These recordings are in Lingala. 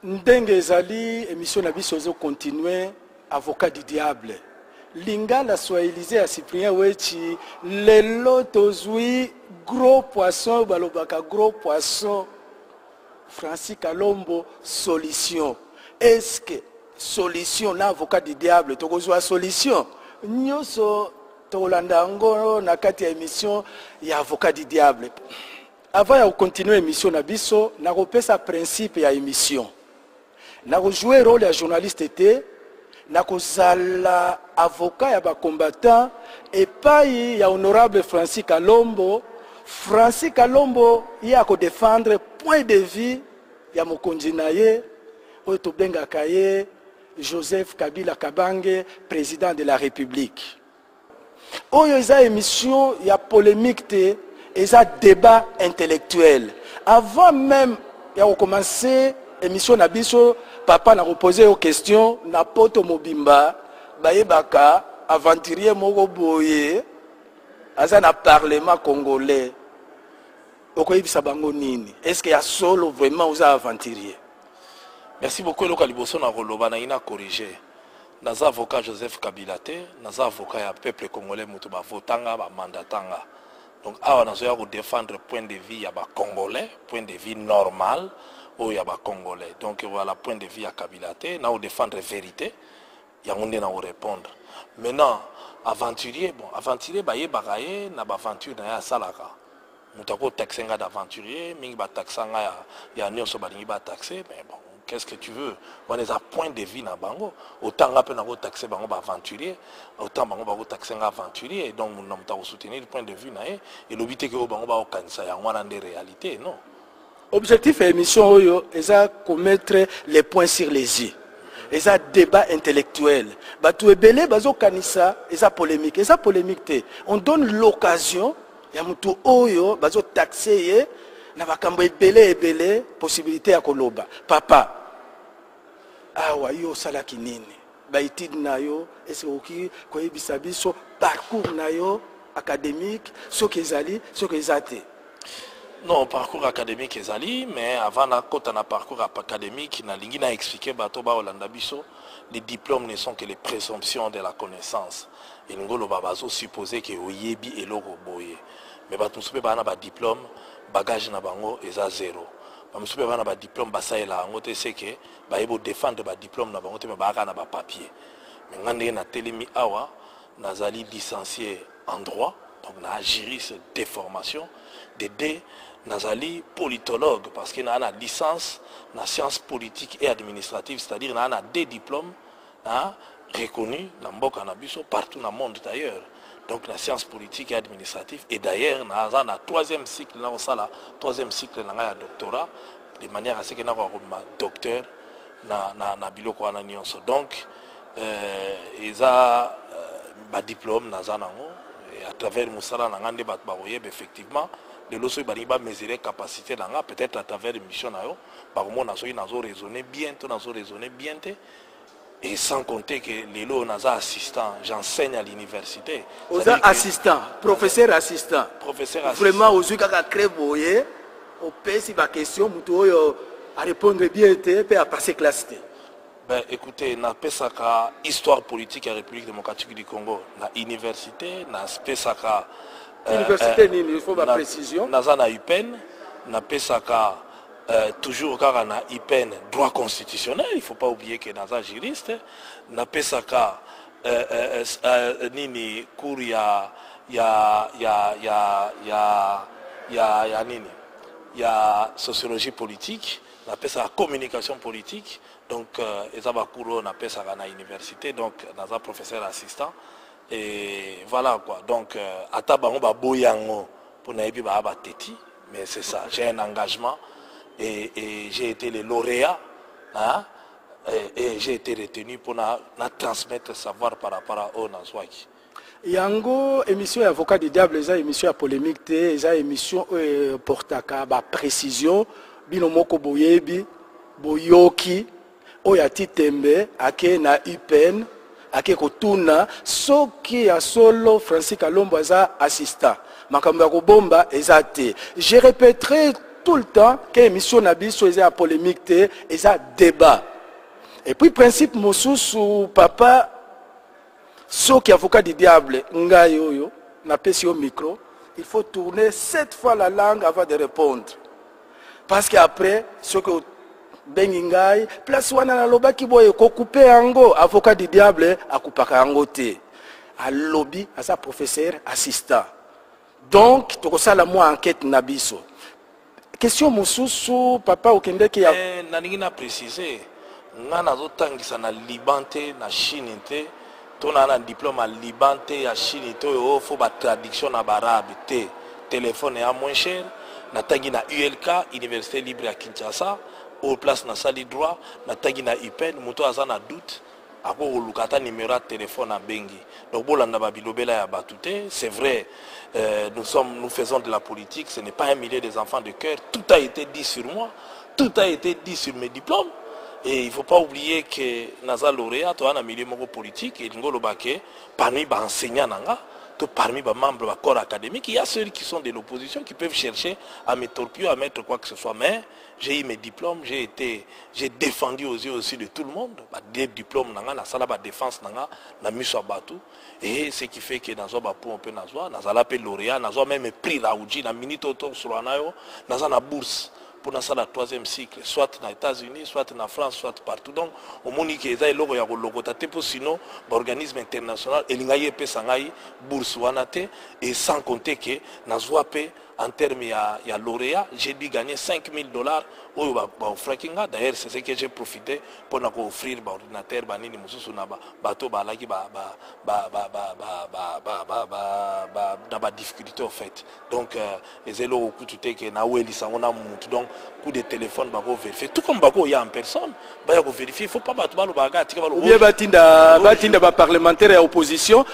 Ndenge ezali émission na biso zo continuer avocat du diable. Lingala swahiliser à Cyprien Wechi lelo tozui gros poisson balobaka gros poisson. Francis Kalombo solution. Est-ce que solution na avocat du diable tokozwa solution? Nyoso tolanda ngo na kati ya émission ya avocat du diable. Avant de continuer l'émission na biso, na repesa principe ya émission. Na jouer rôle de journaliste était, na kozala avocat ya ba combattant et pas ya honorable Francis Kalombo. Francis Kalombo ya ko défendre point de vue ya mokonzi na ye oyo tobengaka ye Joseph Kabila Kabange, président de la République. Oyo eza émission ya polémique te, eza débat intellectuel. Avant même de commencer l'émission na biso, papa n'a reposé aux questions na poto mobimba bayebaka aventurier moko boye aza na parlement congolais. Okoyebisa bango nini? Est-ce qu'il y a solo vraiment aux aventuriers? Merci beaucoup Loka Liboso na roloba na ina corriger. Naza avocat Joseph Kabila te, naza avocat ya peuple congolais mutu ba votanga ba mandatanga. Donc awa nazoya ko défendre point de vue ya ba congolais, point de vue normal ou ya ba congolais. Donc voilà point de vue ya Kabila te, na o défendre vérité, ya ngonde na o répondre. Maintenant aventurier, bon aventurier ba yebaka ye na ba aventure na ya salaka. Mutako taxenga d'aventurier, mingi ba taxanga ya nyonso ba lingi ba taxer, mais bon qu'est-ce que tu veux? On est à point de vue na bango. Autant rappel na taxer bango ba aventurier, autant bango ba taxer nga aventurier. Donc nous n'avons soutenir le point de vue na et l'obité que bango ba kanisa ya wana de réalité, non. Objectif de l'émission oyo eza commettre les points sur les i. Eza débat intellectuel. Batu ebele bazo kanisa eza polémique te. On donne l'occasion ya mutu oyo bazo taxer ye na bakambo ebele possibilité ya koloba. Papa awa yo salaki nini baitid na yo est-ce oki koyebisa biso parcours na yo académique soki ezali soki ezate? Non, parcours académique ezali, mais avant na kota na parcours académique na lingi na expliquer bato ba olanda biso les diplômes ne sont que les présomptions de la connaissance. Et ngolo babazo supposer que oyebi eloko boye. Mais bato sope ba na ba diplôme bagage na bango eza zéro. Bamusupe bana ba diplôme basaela ngo te seke ba yebo défendre ba diplôme na bango te me ba na ba papier. Mais ngande na telemi awa nazali licencié en droit, donc na juriste de formation, de D nazali politologue parce que na licence na sciences politiques et administratives, c'est-à-dire na des diplômes reconnus dans mboka na biso partout dans le monde d'ailleurs. Donc la science politique et administrative, et d'ailleurs dans le troisième cycle troisième cycle na doctorat de manière à ce que na docteur na biloko na nyonso. Donc eza ba diplôme na zanango et à travers musala na ngande bat ba oyeb effectivement de loso ba riba mesurer capacité na nga peut-être à travers mission na yo ba komona so nazo raisonner bien te. Et sans compter que les lots naza assistant, j'enseigne à l'université. Aux assistant, professeur assistant. Professeur assistant. Vraiment, aux yeux kaka créboye, au pays si ma question, muto yo à répondre bien te, à passer classe te. Ben écoutez, na pesaka histoire politique à la République démocratique du Congo, na université, na pesaka université il faut ma précision. Naza na UPEN, na pesaka toujours car na IPN droit constitutionnel, il ne faut pas oublier que dans un juriste na pesaka nini cour ya sociologie politique, na pesaka communication politique, donc ezaba couro na pesaka na université, donc dans un professeur assistant et voilà quoi. Donc ata bango ba boyango pour na yebi ba teti, mais c'est ça, j'ai un engagement. Et j'ai été le lauréat, et j'ai été retenu pour transmettre le savoir par rapport à Onazwaki. Yango, émission avocat du diable, c'est émission à polémique, c'est émission portaka, précision, binomoko boyebi, boyoki, oyati tembe, ake na UPN, ake kotuna, soki ya solo Francis Kalombo eza assistant, makambo ya kobomba eza te. Je répéterai tout le temps que émission Nabiso est à polémique et à débat. Et puis principe mosusu papa ce qui avocat du diable ngai oyo na pesi au micro, il faut tourner 7 fois la langue avant de répondre. Parce qu'après ce que bengi ngai place wana na lobaki boye ko couper ango avocat du diable akupaka ango te. A lobby à sa professeur assistant. Donc to ko sala moi enquête na biso. Question mosusu papa okende ki ya naningi na préciser nga nazotangisa na Liban te na Chine te tona na diplôme à Liban te ya Chine te oyo faut ba traduction na barabe te téléphone ya moins cher natangi na ULK Université Libre ya Kinshasa au place na sali droit natangi na UPenn moto aza na doute ako olukata numéro de téléphone à bengi donc bolanda ba bilobela ya batute c'est vrai nous faisons de la politique, ce n'est pas un milieu des enfants de cœur, tout a été dit sur moi, tout a été dit sur mes diplômes. Et il ne faut pas oublier que Naza lauréat, tu as un milieu politique, et parmi les enseignants, parmi les membres du corps académique, il y a ceux qui sont de l'opposition qui peuvent chercher à me torpiller, à mettre quoi que ce soit. Mais j'ai eu mes diplômes, j'ai défendu aux yeux aussi de tout le monde. Des diplômes, la défense, la mise à bateau. Et ce qui fait que dans un peu dans lauréat, dans même prix Raoudji, dans minute autour sur la bourse. Pour la 3e cycle, soit aux États-Unis, soit en France, soit partout. Donc, au monde qui est là, il y a un logo, sinon, l'organisme international, il y a une bourse, et sans compter que, en termes de lauréat, j'ai dû gagner $5 000 au fracking. D'ailleurs, c'est ce que j'ai profité pour offrir un ordinateur, dans difficulté, en fait. Donc, les élèves au coup, tout est que donc, coup de téléphone, vérifier. Tout comme il y a en personne, il faut vérifier. Il ne faut pas battre le bagage. Ou bien batinda parlementaire et opposition,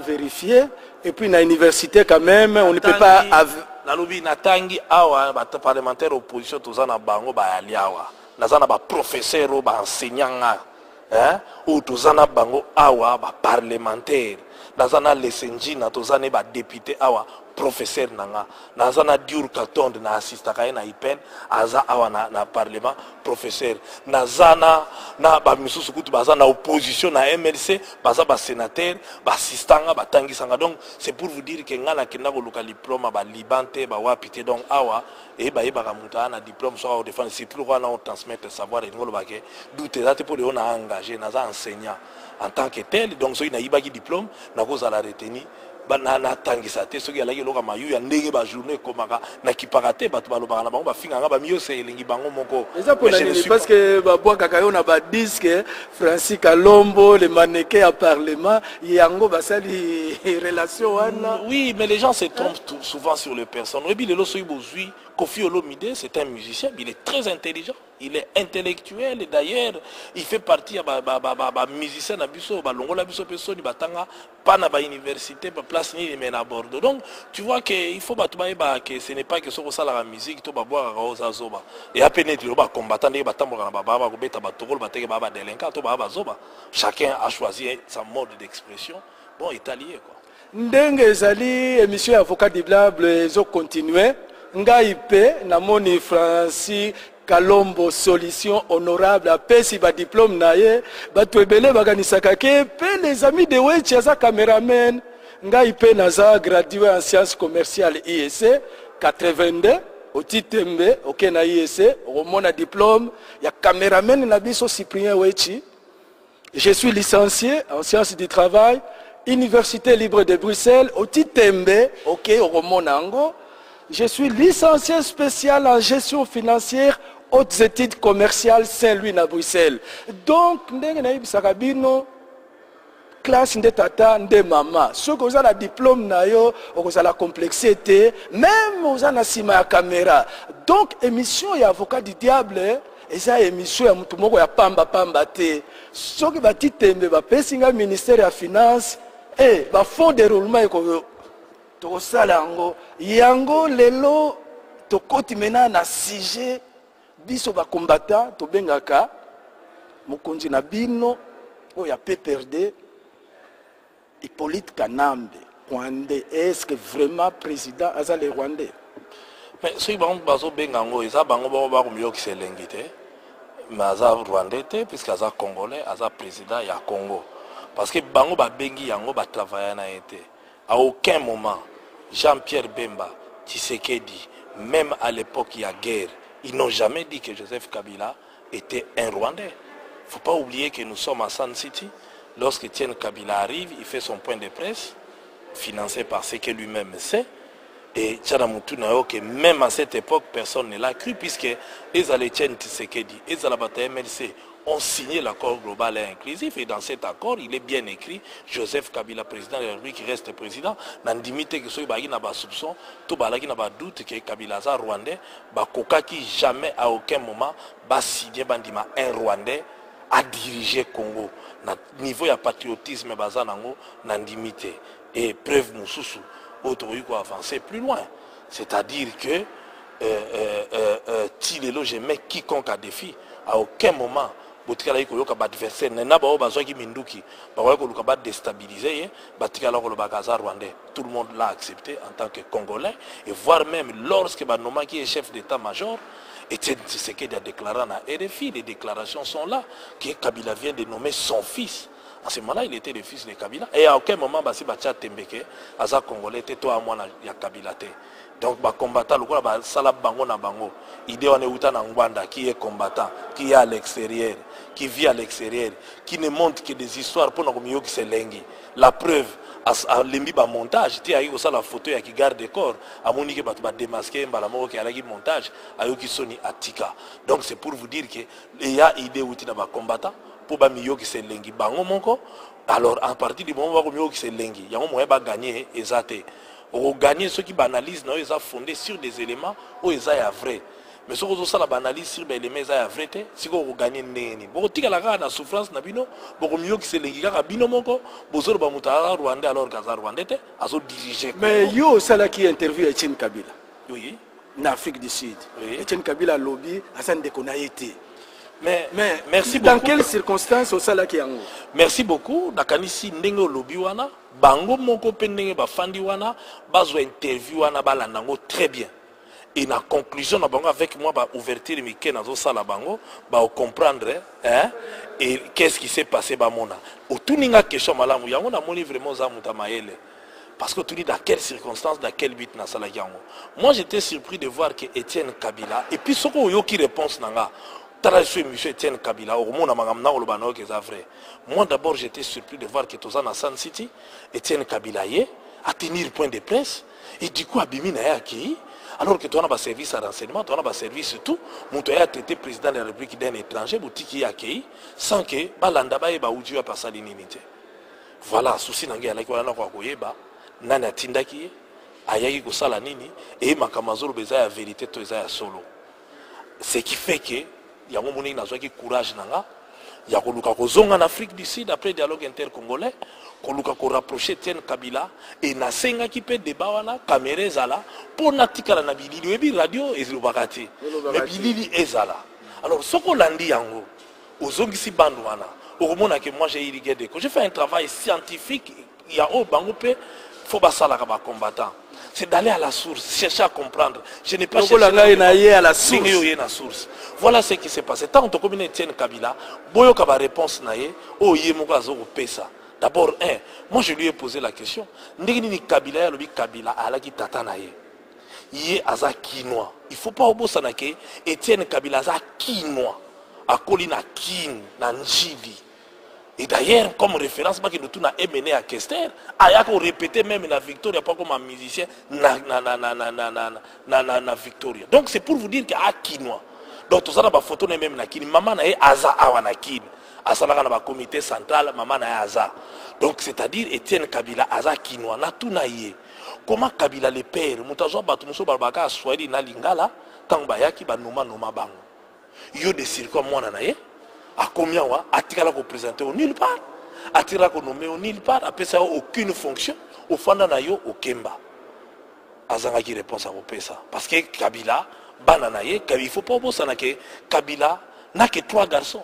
vérifier. Et puis, dans l'université, quand même, on ne peut pas... La lobby natangi awa parlementaire opposition tozana bango ba aliawa. Nazana ba professeur ba enseignant ou tozana bango awa ba parlementaire. Nazana lesenjina tozane ba député awa professeur nanga. Nazana Diur Katonde na assista kaye na IPEN aza awa na parlement professeur. Nazana na ba misusu kutu baza na opposition na MLC baza ba sénateur ba assistant ba tangisanga. Donc c'est pour vous dire que ngana kenda ko luka diplôme ba libante ba wapité donc awa et ba yeba kamuta na diplôme soit au défense c'est plus on transmettre savoir et ngolo ba ke doute date pour on a engagé naza enseignant en tant que tel donc so ina yibaki diplôme na ko za la retenir banana tangisa te soki alaki loka mayu ya ndenge ba journée komaka na kipakate bato balobaka na bango bafinganga ba mieux c'est elengi bango moko parce que ba bois kakayo na ba disque Francis Kalombo le mannequin à parlement yango basali relation wana. Oui, mais les gens se trompent souvent sur les personnes. Et puis le loso ibozui Kofi Olomide, c'est un musicien, il est très intelligent, il est intellectuel et d'ailleurs il fait partie de musicien na biso ba longola biso personne batanga pas na ba université ba place ni mais à Bordeaux. Donc tu vois que il faut que ce n'est pas que ce que ça la musique to ba boire ka zoba et à peine le ba combattant ba tamboka na ba ba ko beta ba tokol ba teke ba délinquant to ba zoba. Chacun a choisi sa mode d'expression. Bon, italien quoi. Ndenge ezali émission avocat diable ezo continuer ngai pe namoni Francis Kalombo solution honorable apesi ba diplôme na ye bato ebele bakanisaka ke pe les amis de Wechi aza cameraman ngai pe naza gradué en sciences commerciales IEC 82 au Titembe ok na IEC romona diplôme ya cameraman na biso Cyprien Wechi. Je suis licencié en sciences du travail Université libre de Bruxelles au Titembe ok romonango. Je suis licencié spécial en gestion financière hautes études commerciales Saint-Louis à Bruxelles. Donc, ndenge na yebisaka bino classe nde tata nde mama. Ceux qui ont la diplôme na yo, ont la complexité, même aux na sima ya caméra. Donc, émission ya avocat du diable, eza émission ya mutu moko ya pamba te. Ceux qui bati tembe ba pesinga ministère ya finance et ba fonds de roulement ko tokosala yango lelo tokoti mena na sujet biso ba combattant tobengaka mokonzi na bino oya PPRD Hippolyte Kanambe Rwandais. Est-ce que vraiment président aza le Rwandais? Mais si bango bazo bengango eza bango ba ko qui selengi te. Mais aza Rwandais te puisque aza Congolais, aza président ya Congo. Parce que bango ba bengi yango ba travailler na été. À aucun moment Jean-Pierre Bemba, Tshisekedi, même à l'époque il y a guerre, ils n'ont jamais dit que Joseph Kabila était un Rwandais. Il ne faut pas oublier que nous sommes à Sun City. Lorsque Etienne Kabila arrive, il fait son point de presse, financé par ce que lui-même sait. Et Tchanamutu n'a que même à cette époque, personne ne l'a cru, puisque les Etienne Tshisekedi et les MLC ont signé l'accord global et inclusif. Et dans cet accord, il est bien écrit, Joseph Kabila, président de la République, qui reste président, n'a limité que ceux qui n'ont pas soupçon, tout qui n'a pas doute que Kabila est rwandais, Koka qui jamais à aucun moment va signer un Rwandais à diriger Congo. Na niveau de patriotisme, n'a limité. Et preuve Moussoussou, autre avancer plus loin. C'est-à-dire que Tilelo, je mets quiconque à défi, à aucun moment. Adversaire déstabiliser tout le monde l'a accepté en tant que Congolais et voire même lorsque Banoma qui est chef d'état-major Etienne Tshisekedi a déclaré à RFI, les déclarations sont là que Kabila vient de nommer son fils. À ce moment-là, il était le fils de Kabila. Et à aucun moment, Basi Bacha Tembeke, Aza Congolais, était toi à moi, il y a Kabila. Donc, les combattants, le Salah Bango na Bango, idée on est Outa Nangwanda, qui est combattant, qui est à l'extérieur, qui vit à l'extérieur, qui ne montre que des histoires pour nous qui se lengi. La preuve, à l'embi ba montage, tu as eu la photo qui garde le corps, à mon qui va démasquer, qui a le montage, à qui soni atika. Donc, c'est pour vous dire que il y a idée où tu n'as pas combattant. Pour bamiyo qui se lengi bango monko alors à partir du moment où qui se lengi il y a un moyen de gagner exacté ou gagner ceux qui banalisent non ils ont fondé sur des éléments où ils sont vrai mais ceux qui ont la banalise sur des éléments ils sont vrai si vous gagnez neni beaucoup tika la gana souffrance na bino beaucoup mieux qui se lengi kaka bino monko bozoro ba mutara Rwanda alors kaza Rwanda te azo diriger mais yo sala qui interview Etienne Kabila oui en Afrique du Sud Etienne Kabila lobby Hassan Dekonaïté. Mais merci dans beaucoup. quelles circonstances au sala qui yango? Merci beaucoup. Nakanisi ndenge lobby wana bango moko pe ndenge ba fandi wana bazo interview wana balandango très bien. Et na conclusion na bango avec moi ba ouverture mike na zo sala bango ba comprendre hein et qu'est-ce qui s'est passé ba mona. Otuninga question malamu yango na moni vraiment za muta maele. Parce que tu dis dans quelles circonstances, dans quel but na sala yango. Moi j'étais surpris de voir que Etienne Kabila et puis soko yoki réponse nanga. Etienne Kabila, moi d'abord j'étais surpris de voir que Tozan à Sun City, Etienne Kabila a tenir point de presse et du coup Abimi n'a accueilli alors que tu as un service à renseignement, tu as un service tout, mon a traité président de la République d'un étranger, boutique accueilli sans que Balandaba et Baoudjou a passé l'inimité. Voilà, souci n'angi à la quoi nana tindaki ayaki kosala nini et makamazolo beza ya vérité to eza ya solo. Ce qui fait que il y a un moment où il courage nanga il y a en Afrique du Sud après le dialogue intercongolais koluka ko rapprocher Etienne Kabila et na senga qui peut débat wana caméra ezala pour natikala na bilili ebi radio ezilobakati mais bilili ezala alors soko landi yango ozongisi bandu wana okomona que moi j'ai irrigué de j'ai fait un travail scientifique il y a au bango pe faut basala ka ba combattant c'est d'aller à la source, chercher à comprendre. Je n'ai pas cherché à la source. Voilà ce qui s'est passé. Tant que tu Etienne Kabila, boyo ka ba réponse naie, oh yé moko azo pesa. D'abord moi je lui ai posé la question. Ndenge ni Kabila lobi Kabila ala ki tata naie. Yé aza kinois. Il faut pas obosana ke Etienne Kabila aza kinois. Akoli na kin na njili. Et d'ailleurs, comme référence, que nous avons mené à Kester, ayako répété même la Victoria, pas comme un musicien, na Victoria. Donc c'est pour vous dire qu'il y a Kinois. Donc tout ça, la photo n'est même na Kini. Maman na Aza awana Kini. Asala na comité central, maman na Aza. Donc c'est-à-dire Etienne Kabila Aza Kinois. Na tout na yé. Comment Kabila le père, mutazo batumuso balbaka Swahili na Lingala, tant bayaki ba noma bango. Yo de circuit moi na yé. À combien a tiré qu'on présenter au nulle part, a tiré qu'on nommé au nulle part, après ça aucune fonction, au fond d'un ayo au Kemba. Azanga qui répond à vos ça. Parce que Kabila, bananaye, il ne faut pas oublier que Kabila n'a que 3 garçons.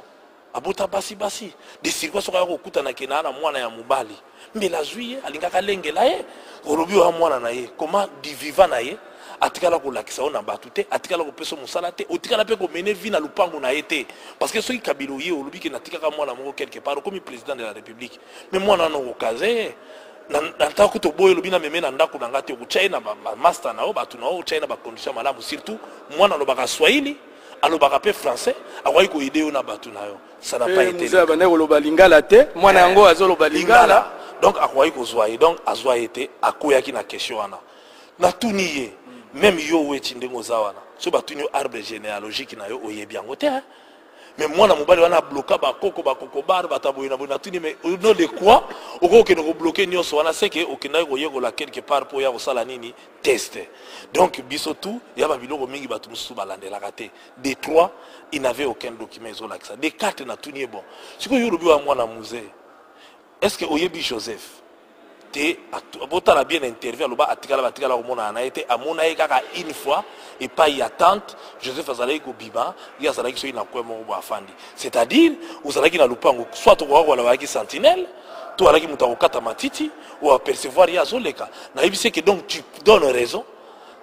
Abota basi basi. Des circonstances au Koutana Kenana, moi na Mubali. Mais la juillet, Alingaka Lengelaye, Orobio à moi naye, comment du vivant naye, atikala ko lakisa ona batu te atikala ko peso musala te otikala pe ko mener vie na lupango na été parce que soki Kabila ye olobi ke natikaka mwana moko quelque part comme président de la République mais mwana no okaze na tako to boyo lobi na meme na ndako na ngate ko China ba master na o batu na o China ba condition malamu surtout mwana lo baka Swahili alo baka pe français akwai ko idée na batu na yo ça n'a pas été muza ba ne ko loba lingala te mwana yango azo loba lingala donc akwai ko zwa donc azwa été akoyaki na question wana na tuniye même yo weti ndengo zawana so batuni arbre généalogique na yo oyebi yango te mais moi na mobali wana bloquer ba koko bar bataboyina bona tuni mais au nom de quoi oko ke no bloquer nyonso wana c'est que okenda ko yegola quelque part pour ya ko sala nini test donc biso tout ya ba biloko mingi batu musu balandela kate des 3 il n'avait aucun document isola que ça des 4 na tuni bon siko yorubi wa mwana musée est-ce que oyebi Joseph te abotala bien interview aloba atikala ko mona na été amona kaka une fois et pas y attente Joseph azalaki ko biba ya azalaki so ina kwemo bo afandi c'est-à-dire uzalaki na lupango soit ko wala waki sentinelle to alaki muta kokata matiti ou apercevoir ya zoleka na ibise que donc tu donnes raison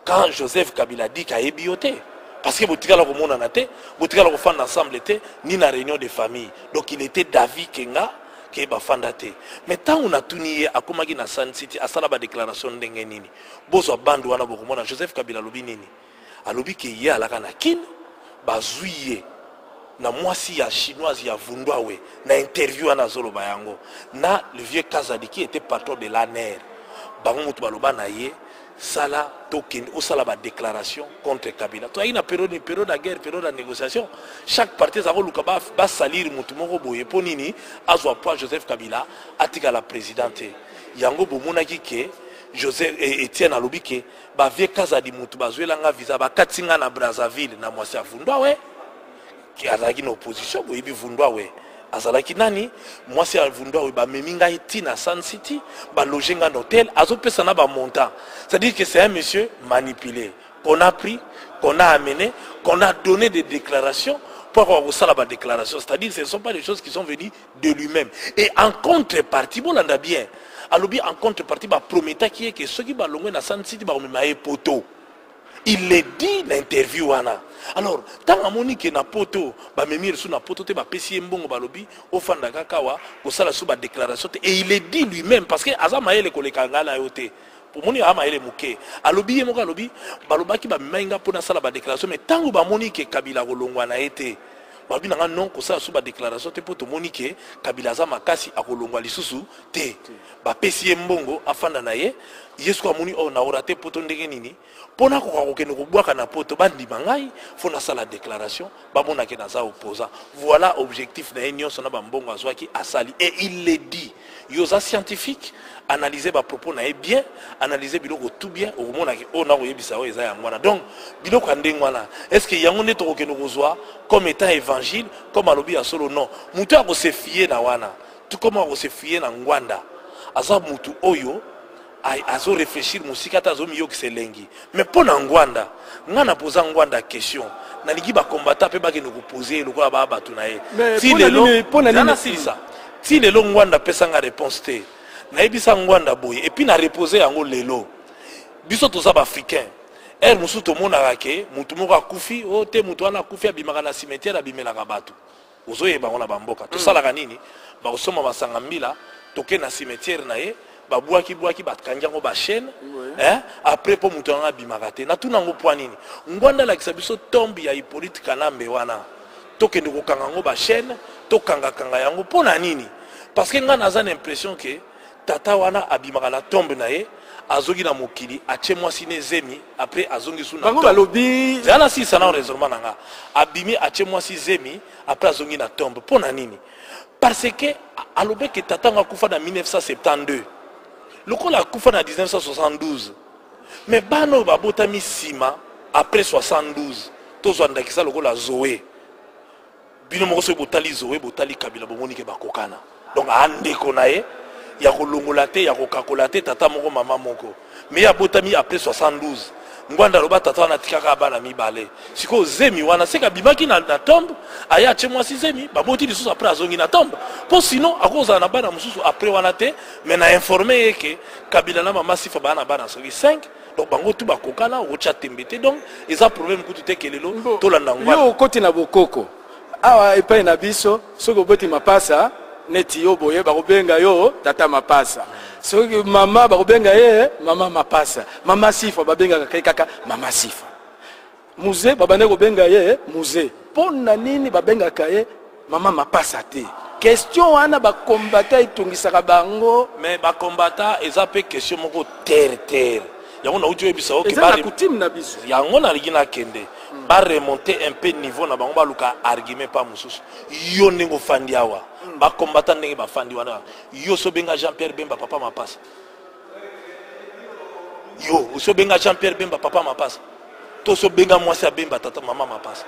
quand Joseph Kabila dit ka ebioté parce que botikala ko mona na te botikala ko fanda ensemble te ni na réunion de famille donc il était David Kenga keba fandate mais tant on a tunié akomaki na Sun City asala ba déclaration ndenge nini bozo bandu wana bokomona Joseph Kabila lobi nini alobi ke ye alaka na kin bazuiye na mwasi ya chinoise ya vundwawe na interview ana zolo bayango na le vieux Kazadi qui était patron de l'ANER bango mutu baloba na ye sala token ou sala ba déclaration contre Kabila to ina période de guerre période de négociation chaque parti za luka ba salir mutu moko boye ponini azwa point Joseph Kabila atika la présidente yango bomonaki ke Joseph Etienne alobike ba vie Kazadi mutu bazwela nga visa ba katinga na Brazzaville na mwasi avundwa we ki azaki na opposition boyebi vundwa we azalaki nani mwasi avundwa we ba meminga iti na Sun City ba loger nga hôtel azopesa na ba montant c'est-à-dire que c'est un monsieur manipulé qu'on a pris qu'on a amené qu'on a donné des déclarations pour avoir ça la déclaration c'est-à-dire que ce ne sont pas des choses qui sont venues de lui-même et en contrepartie bon landa bien alobi en contrepartie ba prometa qui est que ceux qui ba longwe na Sun City ba memaye poto il le dit l'interview wana alors tant amoni ke na poto ba memir sous na poto te ba pesi mbongo ba lobi ofanda kakawa ko sala sous ba déclaration te et il le dit lui-même parce que azama ele koleka ngala yote pour moni ama ele muke alobi ye moko alobi balobaki ba menga pona sala ba déclaration mais tant ba moni ke Kabila kolongwa na été babi nanga non ko sala sous ba déclaration te poto moni ke Kabila za makasi akolongwa lisusu te ba pesi mbongo afanda na ye yesu amoni o na orate poto ndenge nini pona ko kokende ko bwaka na poto bandi bangai fona sala déclaration babona ke na za opposant voilà objectif na union sona ba mbongo azwaki asali et il le dit yoza scientifique analyser ba propos na bien analyser biloko tout bien au mona ke o na ko yebisa o eza ya ngwana donc biloko ndengwana est-ce que yango ne to kokende ko zwa comme étant évangile comme alobi ya solo non mutu ako se fier na wana tout comme ako se fier na ngwanda aza mutu oyo azo réfléchir musika ta zo miyo kiselengi mais pona ngwanda ngana poza ngwanda question na ligi ba combattant pe ba ke no poser lokola ba batu na ye si le pona nini sisa si le ngwanda pesa nga réponse te na ebisa ngwanda boye et puis na reposer yango lelo biso toza ba africain musu to mona ke mutu moko akufi o te mutu ana akufi abimaka na cimetière abimelaka batu ozoyeba ngona bamboka to sala kanini ba kosoma masanga mbila toke na cimetière na ye babwaki batkanjango ba chaîne après po mutu anga bimakate na tuna ngo poanini ngwanda la kisabiso tombi ya Hippolyte Kanambe wana tokende ko kangango ba chaîne to kanga yango pona nini parce que nga naza l'impression que tata wana abimaka na tombe na ye azogi na mokili ache mwasi ne zemi après azongi suna bango balobi zana si sana raisonnement nanga abimi ache mwasi zemi après azongi na tombe pona nini parce que alobe que tata nga kufa na 1972 lokola akufa na 1972 mais bano babotami sima après 72 tozwa ndakisa lokola Zoé bino moko so botali Zoé botali Kabila bomoni ke bakokana donc andeko na ye ya kolongola te ya kokakola te tata moko mama moko mais ya botami après 72 ngwanda loba tata wana tikaka bana mibale siko zemi wana seka bimaki na tombe aya che mwasi zemi baboti lisusu après azongi na tombe po sinon akoza na bana mususu après wana te mais na informer que Kabila na mama sifa bana soki 5 donc bango tout bakokana ocha tembete donc eza problème kutu te kelelo to landa ngwa yo koti na bokoko awa epai na biso soki oboti mapasa neti yo boye bakobenga yo tata mapasa soki mama bakobenga ye mama mapasa mama sifa babengaka kaka mama sifa muze babande kobenga ye muze pona nini babengaka ye mama mapasa te question wana bakombata itungisaka bango mais bakombata eza pe question moko terre yango na uti oyebisa oke eza na coutume na biso yango nalingi nakende baremonte un peu niveau na bango baluka argument pa mosusu yo ndenge ofandi awa bakombata ndenge bafandi wana yo sobenga Jean-Pierre Bemba papa mapasa yo sobenga Jean-Pierre Bemba papa mapasa to sobenga mwasi ya Bemba tata mama mapasa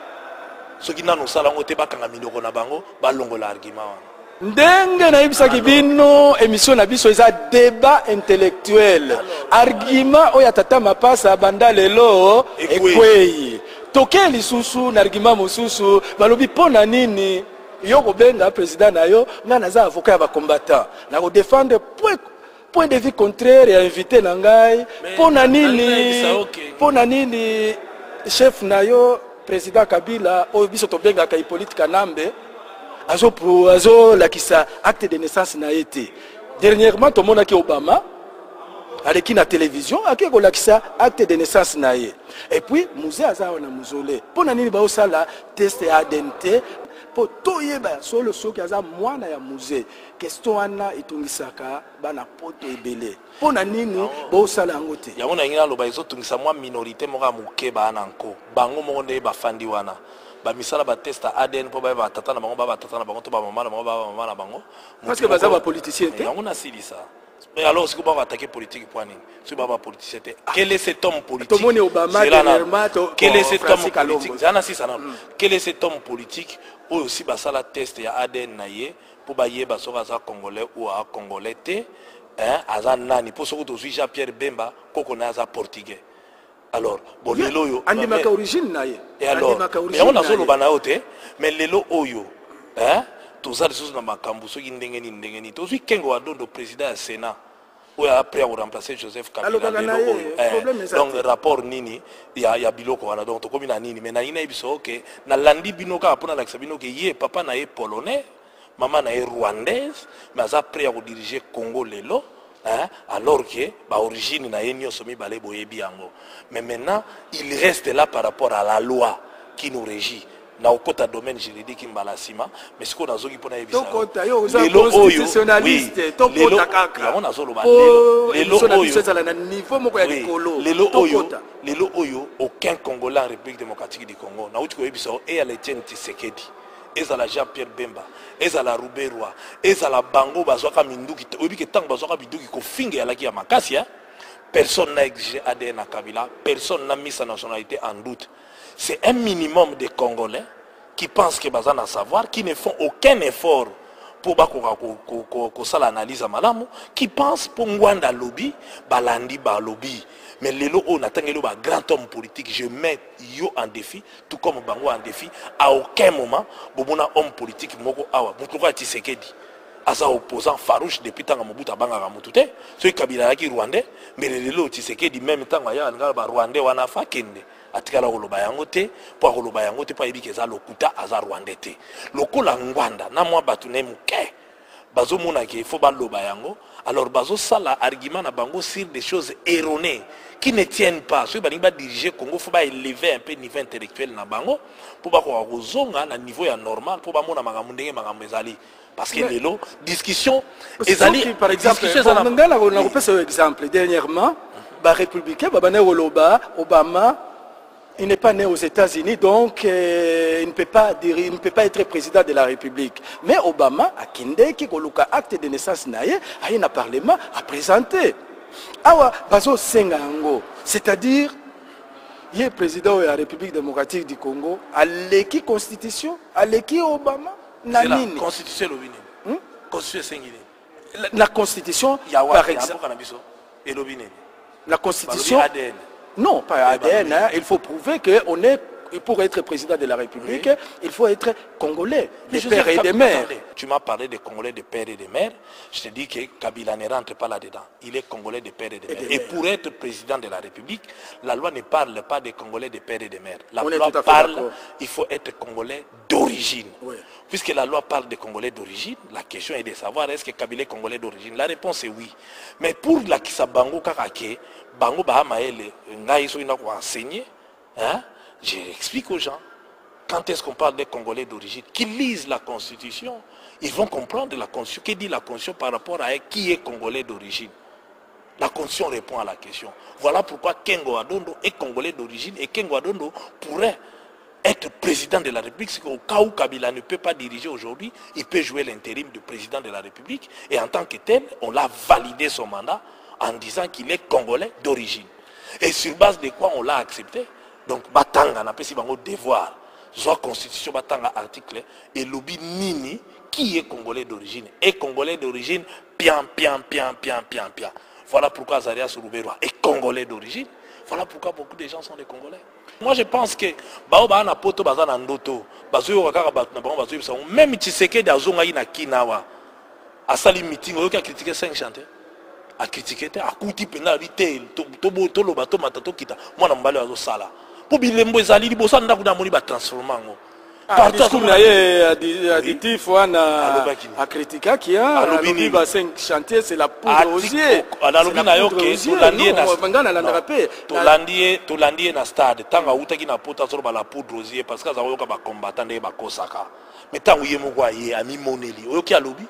soki nano osala yango te bakanga miloko na bango balongola argument wana ndenge nayebisaki bino émission na biso eza débat intellectuel argument oyo tata mapasa banda lelo ekwei toke lisusu na argument mosusu balobi mpona nini yo kobenga président na yo nga naza avocat ya bacombattant na kodéfendre point de vue contraire ya invité na ngai mpona nini chef na yo président Kabila oyo biso tobengaka Hippolyte Kanambe azo lakisa acte de naissance na été dernièrement tomonaki Obama aleki na télévision aki ko lakisa acte de naissance na ye et puis musée azawa na muzole pona nini ba osala test ya ADN po toyeba solo soki aza mwana ya musée question wana itungisaka bana poto ebele pona nini ba osala yango te yango na ngina loba ezotungisa mwa minorité moko muke bana nko bango moko nde bafandi wana bamisala batesta ADN po ba tata na bango ba tata na bango to ba mama na bango ba mama na bango parce que baza ba politicien te yango na silisa mais alors si vous va attaquer politique point si vous va politicien quel est cet homme politique quel est cet homme politique quel est cet homme politique ou aussi basala test ya ADN na ye pour ba yeba soka za congolais ou a congolais te hein aza nani pour soki to Jean-Pierre Bemba koko na za portugais alors bon lelo yo andimaka origine na ye et alors mais on a solo bana ote mais lelo oyo hein tozali sous na makambo soki ndenge ni tozwi kengo wa dondo président ya Sénat ou après on remplacer Joseph Kabila donc rapport nini ya biloko wana donc tokomi na nini mais na ina biso OK na landi binoka apona la sabino ke ye papa na ye polonais maman na ye rwandaise mais aza prêt à diriger Congo lelo hein alors que ba origine na ye nyonso mibale boyebi yango mais maintenant il reste là par rapport à la loi qui nous régit na okota domaine juridique mbalasima mais siko nazoki pona yebisa lelo constitutionnaliste tokota kaka on azoloba lelo oyo na niveau moko ya likolo lelo oyo aucun Congolais en République démocratique du Congo na uti ko yebisa et à l'Etienne Tshisekedi ezala Jean-Pierre Bemba ezala Ruberwa ezala bango bazwaka minduki obi ke tango bazwaka biduki ko finga yalaki ya makasi ya personne n'a exigé ADN à Kabila personne n'a mis sa nationalité en doute. C'est un minimum de Congolais qui pensent que bazan à savoir, qui ne font aucun effort pour ça l'analyse à malamu, qui pensent pour Ngwanda lobby, balandi ba lobby. Mais lelo on attend le grand homme politique, je mets yo en défi, tout comme Bango en défi. À aucun moment, bobona homme politique moko awa, mutuka Tshisekedi. Asa opposant farouche depuis tant Mobutu abanga mutute, ce Kabila ki rwandais, mais lelo Tshisekedi même temps ya ngaba rwandais wana fa kende. Atikala koloba yango te po koloba yango te po yebiki eza lokuta aza rwandais te lokola ngwanda na mwa batu ne muke bazo mona ke faut baloba yango alors bazo sala argument na bango sur des choses erronées qui ne tiennent pas ceux bani ba diriger Congo faut ba élever un peu niveau intellectuel na bango pour ba ko kozonga na niveau ya normal pour ba mona makambo ndenge makambo ezali parce que lelo discussion ezali par exemple ngana ko na ko pesa exemple dernièrement ba républicain ba bana woloba Obama il n'est pas né aux États-Unis, donc il ne peut pas être président de la République. Mais Obama a kindé qui a acte de naissance naïe, a un parlement à présenter. Awa bazo sengango, c'est-à-dire il est président de la République démocratique du Congo, à l'équipe constitution, à l'équipe Obama, c'est la constitution l'obine. Constitution la constitution par exemple. La constitution. Non, pas ADN. Hein. Il faut prouver qu'on est pour être président de la République, il faut être Congolais, des Joseph pères et des mères. Tu m'as parlé des Congolais de pères et de mères. Je te dis que Kabila ne rentre pas là-dedans. Il est Congolais de pères et de mères. Et pour être président de la République, la loi ne parle pas des Congolais de pères et de mères. La loi parle, il faut être Congolais d'origine. Oui. Puisque la loi parle des Congolais d'origine, la question est de savoir est-ce que Kabila est Congolais d'origine. La réponse est oui. Mais pour la Kisabango Kakake, Bango Bahamaele, Ngaïso Inako enseigné, hein, j'explique aux gens, quand est-ce qu'on parle des Congolais d'origine, qu'ils lisent la Constitution, ils vont comprendre la Constitution. Que dit la Constitution par rapport à qui est Congolais d'origine? La Constitution répond à la question. Voilà pourquoi Kengo Adondo est Congolais d'origine et Kengo Adondo pourrait être président de la République. C'est qu'au cas où Kabila ne peut pas diriger aujourd'hui, il peut jouer l'intérim de président de la République. Et en tant que tel, on l'a validé son mandat en disant qu'il est Congolais d'origine. Et sur base de quoi on l'a accepté? Donc, Batanga n'a pas si bango devoir. Soit constitution Batanga article et lobby Nini qui est Congolais d'origine. Et Congolais d'origine, pian. Voilà pourquoi Zarias Rouberoa est Congolais d'origine. Voilà pourquoi beaucoup de gens sont des Congolais. Moi je pense que même Tshisekedi azonga ina kinawa asali meeting oyoki a critiqué 5 chanteurs. A critiqué a kuti pena vite to lo bato matato kita mwana mbale azo sala. Po bilembo ezali libosa ndako na moni ba transformer ngo. Partout na ye additif wana a critiquer qui a lobi ba 5 chantiers c'est la poudre aux yeux. Alobi na yo ke to landie na stade tanga utaki na pota so ba la poudre aux yeux parce que azayo ka ba combattant de ba kosaka. Mais tango ye moko aye ami moneli oyo ki alobi.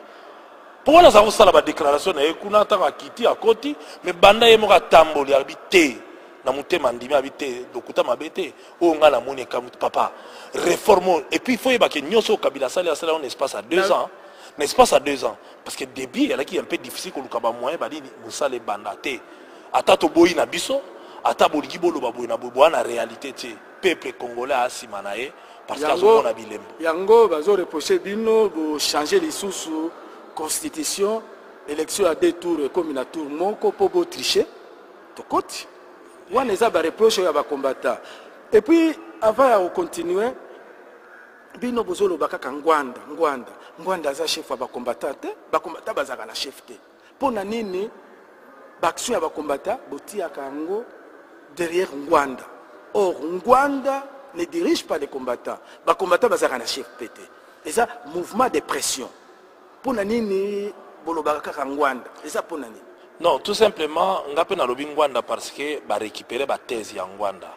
Pour la savoir ça la déclaration na ye kuna tanga kiti akoti mais banda ye moko tamboli habité. Na mutema ndimi habité lokuta mabete o nga na moni ka papa réforme et puis il faut y que nyoso Kabila sali asala un espace à 2 ans l'espace à 2 ans parce que début il y a qui est un peu difficile ko lukaba moyen ba dini musale bandate ata to boyi na biso ata boligi bolo ba boyi na bobo na réalité te peuple congolais a simanae parce que azo na bilembo yango bazo reprocher bino bo changer les sous constitution élection à 2 tours comme une tour moko po bo tricher to côté wana eza ba reproche ya ba combattant et puis avant de continuer bino bozolo bakaka ngwanda za chef wa ba combattant bazaka na chef te pona nini baction ya ba combattant botia kango derrière ngwanda or ngwanda ne dirige pas les combattants ba combattant bazaka na chef pété eza mouvement de pression pona nini bolo bakaka ngwanda eza pona nini. Non, tout simplement, on a lobi Ngwanda parce que ba récupérer ba thèse ya Ngwanda.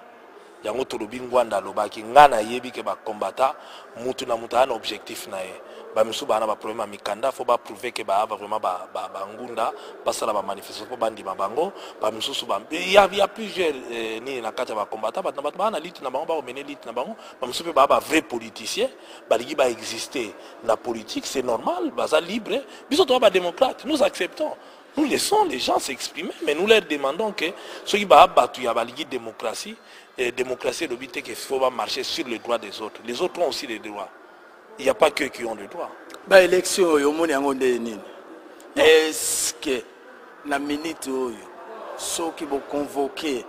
Yango to lobi Ngwanda lobaki ngana yebi ke ba combattant mutu na mutu ana objectif na ye. Ba misu ba na ba problème mikanda faut ba prouver que ba vraiment ba ngunda parce la ba manifestation pour bandi bango ba misu ba il y a plusieurs ni na kata ba combattant ba na lit na bango ba mener lit na bango ba misu ba vrai politicien ba ligi ba exister na politique c'est normal ba za libre biso to ba démocrate nous acceptons. Nous laissons les gens s'exprimer, mais nous leur demandons que ceux qui battu la démocratie, démocratie le but qu'il faut marcher sur les droits des autres. Les autres ont aussi des droits. Il n'y a pas que qui ont des droits. Bah élection est-ce que la minute ceux qui vont convoquer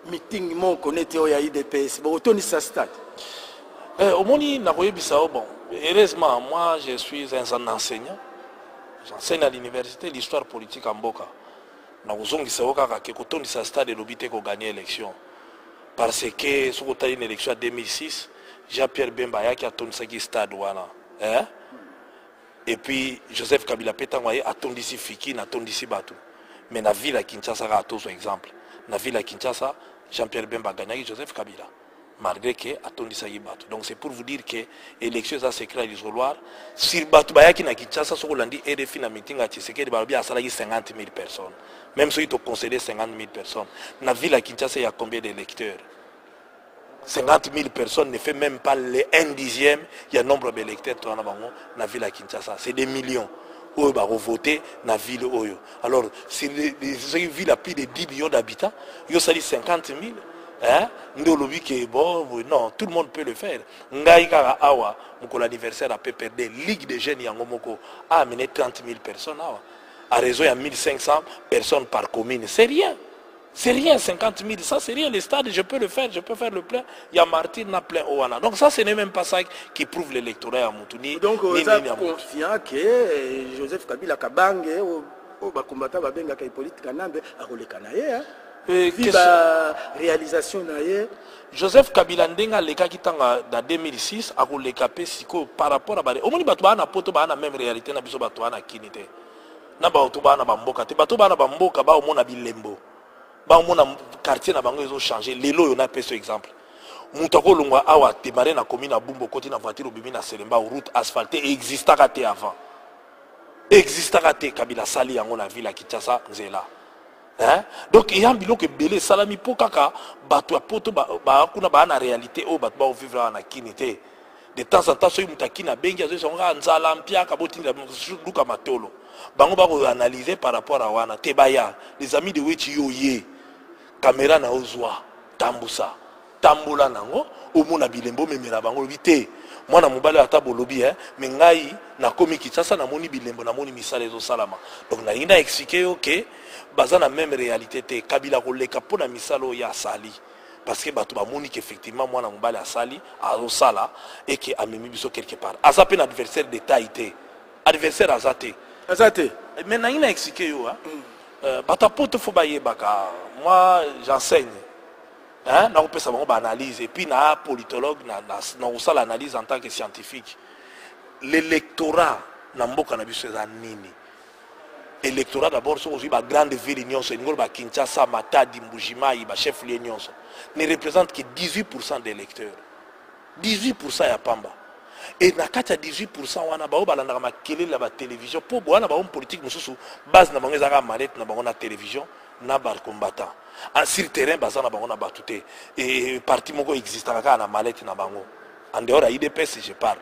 meeting mon connaître au IDPS, bon Tony sa stade. Au moni na koyebisa bon. Heureusement moi je suis un enseignant. J'enseigne à l'université l'histoire politique en Boka. Na uzongisa okaka ke kotondisa stade lobité ko gagner élection. Parce que sur une élection en 2006, Jean-Pierre Bemba yaki atondisa ki stade wana. Et puis Joseph Kabila Petangwaye atondisi Fiki na tondisi Batu. Mais na ville à Kinshasa a tous exemple. Na ville à Kinshasa, Jean-Pierre Bemba gagnaki Joseph Kabila. Malgré que atondisa Batu. Donc c'est pour vous dire que l'élection ça s'écrit à l'isoloir. Sur Batu bayaki na Kinshasa sur Holandi RFI na meeting à Tshisekedi balobi asalaki 50 000 personnes. Même si ils ont concédé 50 000 personnes. Dans la ville à Kinshasa, il y a combien d'électeurs? 50 000 personnes ne fait même pas les 1/10. Il y a nombre d'électeurs dans la ville à Kinshasa. C'est des millions. Ils vont voter dans la ville. Alors, c'est une ville à plus de 10 millions d'habitants. Il y a 50 000. Non, tout le monde peut le faire. Mon anniversaire a perdu. Ligue des jeunes a amené 30 000 personnes. À raison, il y a 1500 personnes par commune. C'est rien. C'est rien, 50 000, ça c'est rien. Les stades, je peux le faire, je peux faire le plein. Il y a Martin, il y a plein Owana. Donc ça, ce n'est même pas ça qui prouve l'électorat à Moutouni. Donc, vous êtes confiant que Joseph Kabila Kabange, au combattant Babenga Kaipolite Kanambe, a roulé Kanaye. La réalisation naie. Joseph Kabila Ndenga leka kitanga dans 2006 a roulé capé siko par rapport à Bade. Au moins, bato bana poto bana même réalité na biso bato bana kinité. Na bato bana bamboka te bato bana bamboka ba au moins na bilembo. Ba au moins na quartier na bango ils ont changé. Lelo on a pris ce exemple. Moutako longwa awa démarrer na commune à Bumbo côté na voiture au bimi na Selemba route asphaltée existait raté avant. Existait raté Kabila sali yango na ville à Kinshasa nzela. Hein? Donc il y a un bilan que belé salami po kaka bato ya poto ba kuna ba na réalité o bato ba vivre na kinité de temps en temps so mutaki na bengi azo songa nzala mpia ka botinda luka matolo bango ba ko analyser par rapport à wana tebaya les amis de wechi yoye caméra na ozwa tambusa tambola nango omona bilembo memela bango bité mwana mobali ata bolobi mais ngai na komi Kinshasa na moni bilembo na moni misala ezo salama donc na ina expliquer OK baza na même réalité te Kabila koleka pona misalo ya sali parce que bato ba moni qu'effectivement mwana mobali asali azo sala et que amemi biso quelque part asa pe adversaire de taille adversaire azate mais na ina expliquer yo bata poto fo ba yebaka moi j'enseigne hein na opesa bango ba analyse et puis na politologue na osala analyse en tant que scientifique l'électorat na mboka na biso za nini électorat d'abord sur la grande ville nyonso ngolo ba Kinshasa Matadi Mbujimai ba chef lieu nyonso ne représente que 18% d'électeurs 18% ya pamba et na kati ya 18% wana ba balanda ma kelele ba télévision po wana ba homme politique mususu base na bango ezaka manette na bango na télévision na bar combattant en sur terrain baza na bango na batute et parti moko existaka ka na manette na bango en dehors ya IDPS je parle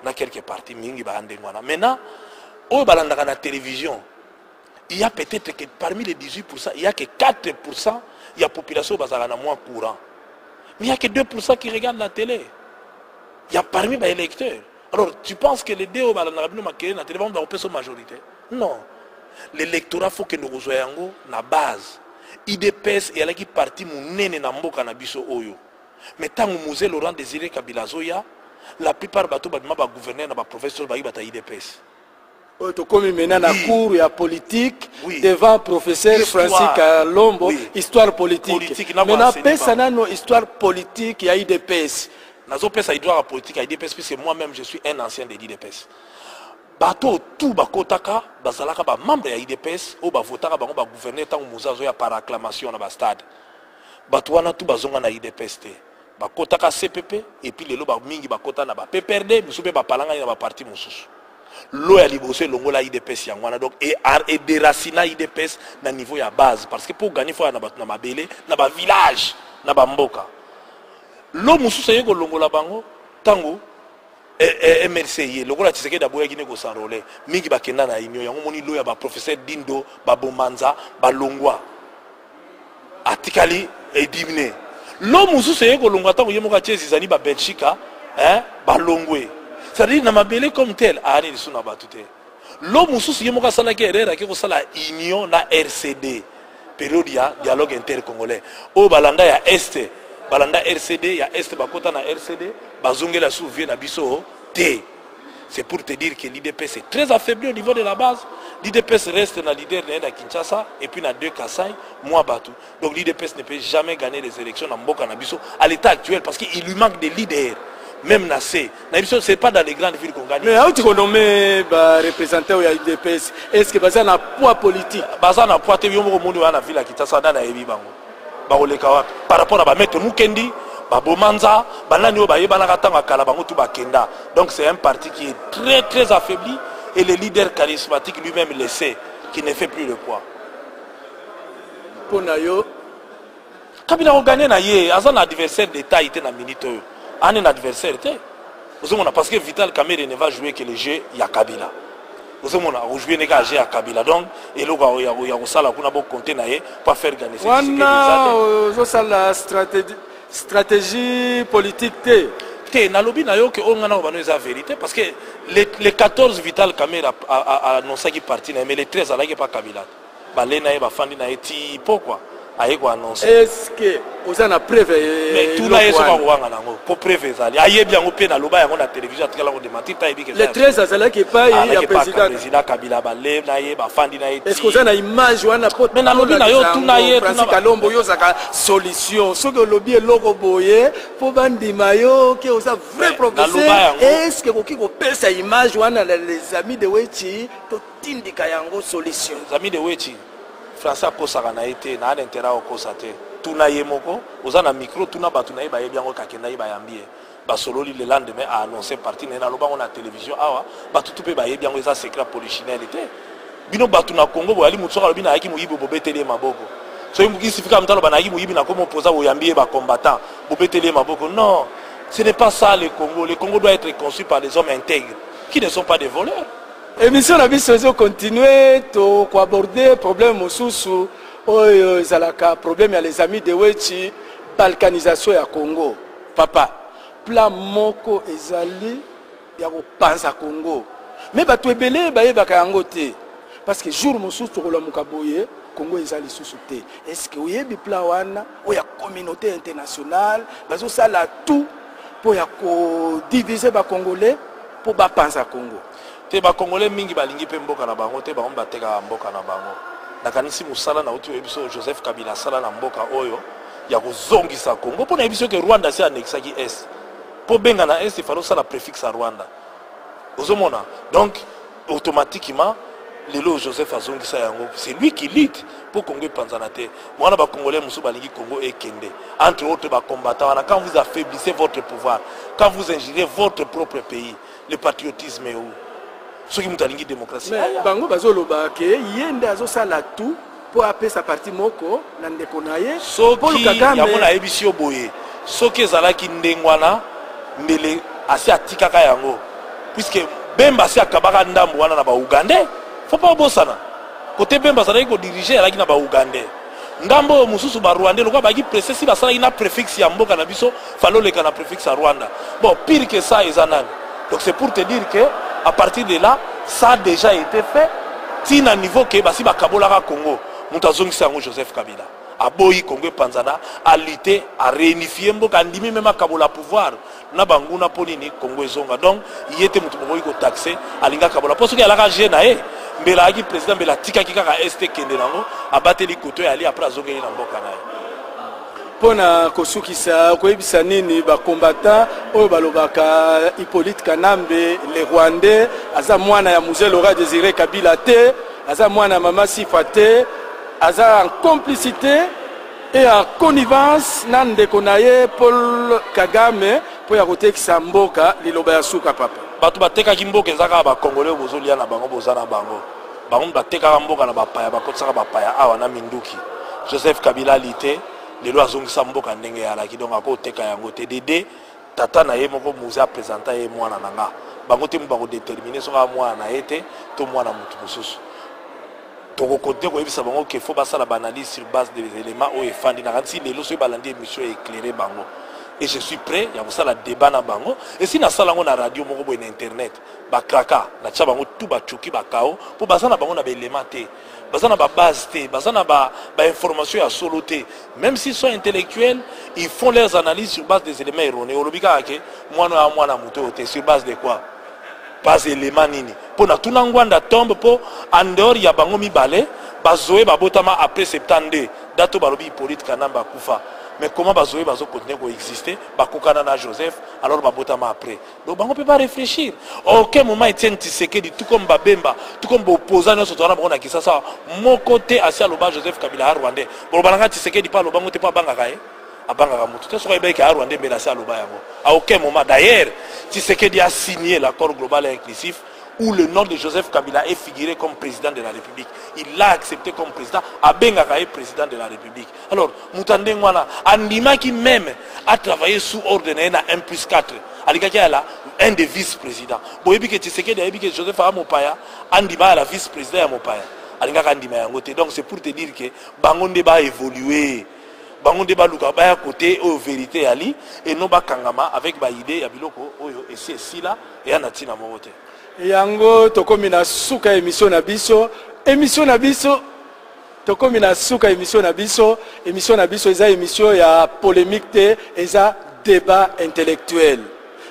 na quelques partis mingi ba ndengwana maintenant o balanda na télévision il y a peut-être que parmi les 18%, il n'y a que 4% de la population qui est moins courant. Mais il n'y a que 2% qui regardent la télé. Il y a parmi les électeurs. Alors, tu penses que les deux qui regardent la télé vont avoir une majorité? Non. L'électorat, il faut que nous rejoignions la base. IDPS et qui parti mounene na mboka na biso oyo. Mais tant que Mosé Laurent Désiré Kabila Zoya, la plupart des gouverneurs na professeurs ba IDPS. Comme maintenant la cour et politique devant professeur Francis Kalombo histoire politique maintenant pesa nos histoire politique ya IDPS nazo pesa histoire politique ya IDPS puisque moi-même je suis un ancien de l'IDPS bato tout bakotaka bazalaka ba membre ya IDPS o ba votaka bango ba gouverneur tant muzazo ya par acclamation na ba stade bato wana tout bazonga na IDPS te bakotaka CPP et puis lelo ba mingi bakota na ba PPRD musupe ba palanga na ba parti mususu l'eau est libérée longola IDPS yangwana donc et déraciner IDPS na niveau ya base parce que pour gagner faut na batu na mabele na ba village na ba mboka l'eau mususu yeko longola bango tango MRCI longola tiseke d'abord yaki neko s'enrôler mingi bakenda na union yango moni l'eau ya ba professeur Dindo ba Bomanza ba Longwa atikali et diminué l'eau mususu yeko longola tango yemoka tiezi zani ba Belgique ba Longwe. C'est-à-dire na mabele comme tel ari lisu na batute l'homme mususu ye moka sala ke erreur ke ko sala union na RCD période ya dialogue intercongolais o balanda ya est balanda RCD ya est bakota na RCD bazongela souvie na biso te c'est pour te dire que l'IDPS est très affaibli au niveau de la base l'IDPS reste na leader na Kinshasa et puis na deux Kasai moi batu donc l'IDPS ne peut jamais gagner les élections na mboka na biso à l'état actuel parce qu'il lui manque des leaders. Même na c'est pas dans les grandes villes qu'on gagne. Mais où tu nommé représentant de l'IDPS? Est-ce que baza na poids politique? Baza na poids te yomo monde na ville Kinshasa na yebi bango. Ba oleka par rapport à ba maître Mukendi, ba Bomanza, ba nani o ba yeba na katanga kala bango tu ba kenda. Donc c'est un parti qui est très très affaibli et le leader charismatique lui-même le sait qui ne fait plus le poids. Pour nayo Kabila o gagner na ye, azan adversaire d'état était na minute. Un adversaire, parce que Vital Kamerhe ne va jouer que le jeu ya Kabila. Vous avez joué les gars à Kabila donc et là il y a ça là qu'on a beaucoup compté pour faire gagner. La stratégie politique te na lobby na yo que on a la vérité parce que les 14 Vital Kamerhe a annoncé qu'il parti mais les 13 là qui pas Kabila. Balena ba fandi na eti pourquoi aye ko annoncer est-ce que oza na preuve mais tout na yeso ko wanga nango pour preuve ezali aye bien ngo pe na loba yango na télévision atikala ko démentir ta yebi que le 13 azala ki pa ya président Kabila balé na ye ba fandi na ye est-ce que oza na image wana pot mais na lobi na yo tout na ye Francis Kalombo yo zaka solution ce que lobi eloko boye po bandima yo que oza vrai professeur est-ce que koki ko pesa image wana les amis de Wechi to tindika yango solution les amis de Wechi français akosaka na été na intérêt okosate tuna ye moko oza na micro tuna batu na ye bayebi yango kakenda ye bayambie basololi le lendemain a annoncé parti na lobango na télévision awa batu tupe bayebi yango eza secret polichinelle te bino batu na Congo boyali mutsoka lobi na yaki muyibi bobeteli maboko so yimbuki sifika mtalo bana yaki muyibi na komo poza boyambie ba combattant bobeteli maboko non ce n'est pas ça le Congo doit être construit par des hommes intègres qui ne sont pas des voleurs. Émission na biso zo continuer to ko aborder problème mosusu oyo zalaka problème ya les amis de Wechi balkanisation ya Congo papa plan moko ezali ya ko panza Congo mais bato ebele bayebaka yango te parce que jour mosusu to kolamuka boye Congo ezali susu te est-ce que oyebi plan wana oya communauté internationale bazo sala tout pour ya ko diviser ba congolais pour ba panza Congo te ba congolais mingi balingi pe mboka na bango te ba teka mboka na bango nakanisi musala na uti ebiso Joseph Kabila sala na mboka oyo ya kozongisa Congo pona ebiso ke Rwanda si annexaki est po benga na est il fallait ça la préfixe à Rwanda ozomona donc automatiquement lelo Joseph azongisa yango c'est lui qui lutte pour Congo panzana te mwana ba congolais musu balingi Congo ekende entre autres ba combattants quand vous affaiblissez votre pouvoir quand vous injuriez votre propre pays le patriotisme est où ceux qui ont la démocratie. Mais bango bazoloba ke yende azosala tout pour appeler sa partie moko na ndeko na ye Paul Kagame ya mona ebisio boye soki ezalaki ndengwana mbele asi atikaka yango puisque Bemba si akabaka ndambo wana na ba Ugandais faut pas bosana côté Bemba ça ko diriger alaki na ba Ugandais ndambo mususu ba Rwandais lokwa ba ki presse si basala ina préfixe ya mboka na biso falo leka na préfixe à Rwanda bon pire que ça ezanani donc c'est pour te dire que à partir de là, ça a déjà été fait. Si à niveau que basi bakabolaka Congo, mutazongi sango Joseph Kabila. A boyi Congo Panzana a lutter, à réunifier mboka andimi même kabola pouvoir. Na banguna ponini Congo ezonga. Donc il était mutu boyi ko taxé alinga kabola. Parce que alaka jena mbela aki président mbela tika kika ka ST kende nango abateli koto ali après azonga na mboka na pona kosukisa koyebisa nini ba combattant oyo balobaka Hippolyte Kanambe le Rwandais aza mwana ya Mzee Laurent Désiré Kabila te aza mwana ya Mama Sifa te aza en complicité et en connivence na ndeko na ye Paul Kagame po ya kotekisa mboka liloba ya suka papa bato batekaki mboka ezaka ba congolais bozolia na bango bozana bango bango batekaka mboka na bapaya bakotisaka bapaya awa na minduki Joseph Kabila lité les lois ont samboka ndenge ya laki donc ako teka yango te dede tata na ye moko muza présenter ye mwana nanga bango te mbango déterminer so ka mwana na été to mwana mutu mususu to ko côté ko ebisa bango que faut basa la analyse sur base des éléments o efandi na kanti lelo so balandi émission éclairée bango et je suis prêt ya ko sala débat na bango et si na sala ngo na radio moko bo na internet ba kraka na tsa bango tout ba chuki ba kao po basa na bango na ba élément te bazana ba base te bazana ba information à solo te même s'ils sont intellectuels ils font leurs analyses sur base des éléments erronés olobika ke mwana muto te sur base de quoi base élément nini pour na tuna ngwanda tombe po en dehors ya bango mibale bazoe babotama après 72 dato balobi Hippolyte Kanamba kufa mais comment bazoe bazo continuer ko exister bakokana na Joseph alors babotama après donc bango peut pas réfléchir aucun moment Etienne Tshisekedi tout comme Babemba tout comme opposant no sotona bana kisasa mon côté asia loba Joseph Kabila Rwandais bon bananga Tshisekedi pas lobango te pas banga kae abanga mutu te soka ibeka Rwandais mais asia loba yango à aucun moment d'ailleurs Tshisekedi a signé l'accord global et inclusif où le nom de Joseph Kabila est figuré comme président de la République. Il l'a accepté comme président, Abengaka est président de la République. Alors, Moutande Ngwana, Andima qui même a travaillé sous ordre de 1+4, Alikaki a un des vice-présidents. Bon, et puis que Tshisekedi a dit que Joseph Amopaya, Andima a la vice-président Amopaya. Alikaka Andima Yangote. Donc c'est pour te dire que Bangonde va évoluer. Bangonde va luka à côté aux vérités ali et non ba kangama avec ba idée ya biloko oyo et c'est si là et anatina mowote. Yango tokomi na suka émission na biso tokomi na suka émission na biso eza émission ya polémique te eza débat intellectuel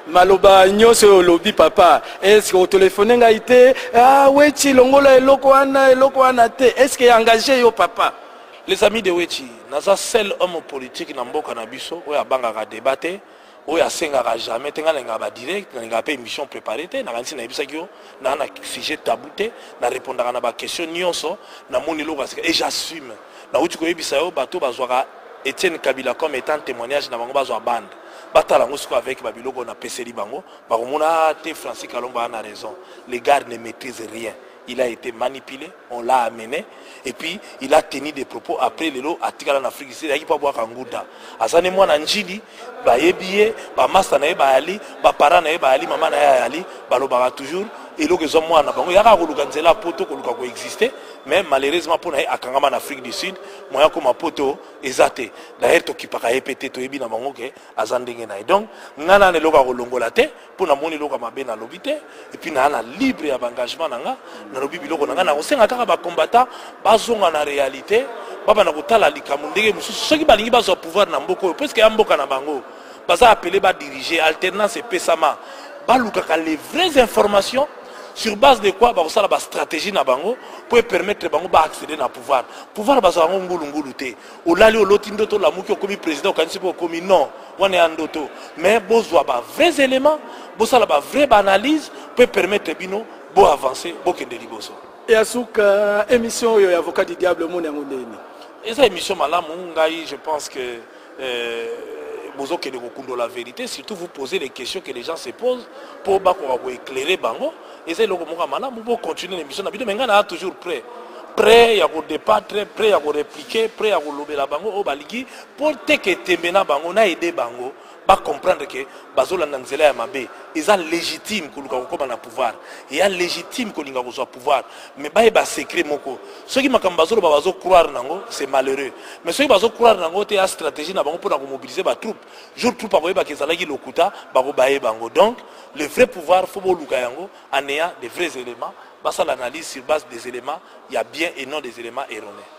maloba nyonso olobi papa est-ce que au téléphone ngai te wechi longola eloko wana te est-ce que engagé yo papa les amis de wechi naza seul homme politique na mboka na biso oyo abangaka débatté oyo asengaka jamais te nga lenga ba direct lenga pe émission préparée te na kanisi na yebisaki yo na sujet tabou te na répondaka na ba question nyonso na moni loko asika et j'assume na uti koyebisa yo bato bazwaka Etienne Kabila comme étant témoignage na bango bazwa bande batala ngosiko avec babiloko na peseli bango bakomona te Francis Kalomba a raison les gars ne maîtrisent rien. Il a été manipulé, on l'a amené, et puis il a tenu des propos après le lot à Tigala en Afrique, il n'y a pas boire Kanguda. Azane moi Nanjili, ba yebiye, ba master na ba ali, ba para na ba ali, maman na ali, ba lobara toujours. Et l'eau que sont moi na bango, yaka kolukanzela poto koluka ko exister, mais malheureusement pour na akangama en Afrique du Sud, moi comme poto ezate. D'ailleurs to kipaka epete to yebi na bango ke azandenge na. Donc ngana ne loka kolongola te, pour na moni loka mabe na lobité, et puis na ana libre ya engagement nanga, na lobi biloko nanga na osenga kaka ba combattant, bazonga na réalité, baba na kotala likamundege mususu soki balingi bazo pouvoir na mboko, parce que ya mboka na bango, baza appeler ba diriger alternance et pesama, ba lukaka les vraies informations. Sur base de quoi, ça la stratégie na bango pour permettre bango d'accéder na pouvoir. Pouvoir basa bango ngulu te. O lali o loti ndoto la muki o komi président o kanisi po komi non, wane andoto. Mais bozwa ba vrais éléments, bosa la ba vraie analyse pour permettre bino bo avancer, bo kende liboso. Et asuka émission yo avocat du diable mon ngondeni. Et cette émission malamu ngai je pense que de la vérité, surtout vous posez les questions que les gens se posent pour éclairer bango. Et c'est le moment où vous continuer l'émission. Mais on est toujours prêt. Prêt, il y a des débattre, prêt, il y a des répliquer, prêt, il y a des lober la bango, au baligi, pour que temena bango, na aider bango, pas comprendre que bazola nanzela ya mabe, ils ont légitime que nous comme na pouvoir. Et a légitime que nous avons pouvoir. Mais ba ba secret moko. Ceux qui makamba bazola bazo croire nango, c'est malheureux. Mais ceux qui bazo croire nango te a stratégie na bango pour mobiliser ba troupe. Jour troupe ba ba kezala ki lokuta, ba ko bae bango. Donc le vrai pouvoir faut bo luka yango en ayant des vrais éléments. Basa l'analyse sur base des éléments, il y a bien et non des éléments erronés.